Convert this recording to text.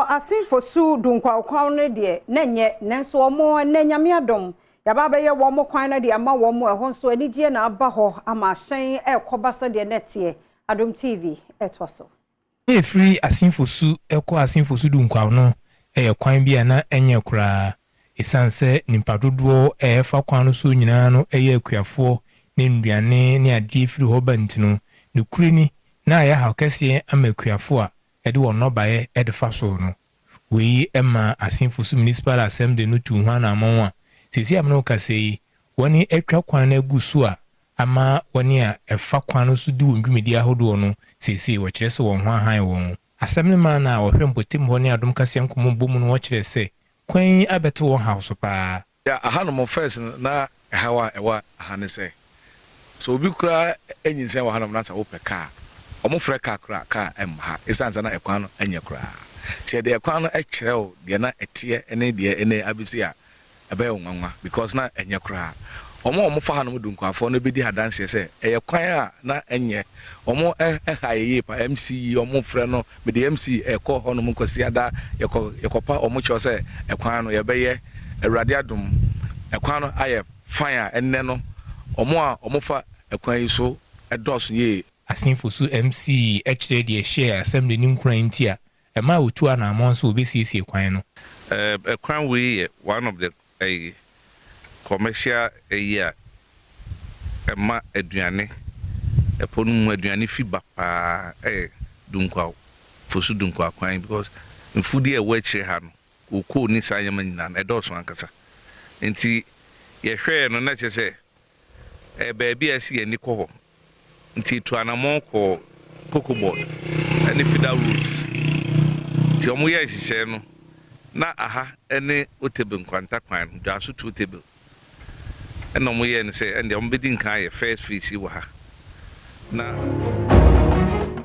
Assin Fosu Dunkwa Fosu de nenye nenso omo nenyame adom yaba be ye wo mo kwan na de ama wo mo ehon so anigye na aba ho ama hyen ekobasa de netie Adom TV etwaso free Assin Fosu ekọ Assin Fosu Dunkwa no kwan bia na enye kura esanse nimpa dodo fa kwan no so nyina no akuafo ne nduane ne ade free ho bantino ne kurini na ya ha kese amakuafo a ede wono bae ede faso no we ema Assin Fosu Municipal Assembly no tu hwa na amon a sisi amno kasei woni atwa kwan na gusu a ama woni a efa kwan no so di wondwumedi ahodo no sisi wo kire se won hwa han won assembly man na wo hwempotim ho ne Adom Kasee nkomo bomu no wo kire se kwan abete wo house pa ya aha no mo first na hawa ewa aha ne se so obi kura enyinse wa hanam na sa wo peka omo frɛ kakra ka emha esanza na ekwan no enye kura tie de ekwan no ekyerew de na etie ene de ene abisi a ebe onwanwa because na enye kura omo fa hanam Dunkwafo no bedi hadanse se eye kwan a na enye omo haye pa MC omo frɛ no be de MC ekɔ ho no mkosi ada yekopa omo kyo se ekwan no yebeye Awurade adom ekwan no aye fine a enne no omo fa ekwan yi so edos ye Assin Fosu MC ekire de share assembly nim kran ntia ema otu ana amon so obesiesie kwan no ekwan we one of the commercial area ema aduane eponum aduane fiba pa Dunkwa Fosu Dunkwa kwan because mfudi e wachire ha no okọ ni sanyama nyina na edoso ankasa enti ye hwe no na chese baabi asi ani kɔ hɔ nti to anamon ko board any federal rules ti omo ye hihye no na aha ene otebe nkwanta kwan do aso to table eno mo ye ne se ende omo bedi nkan ye first fish wo ha na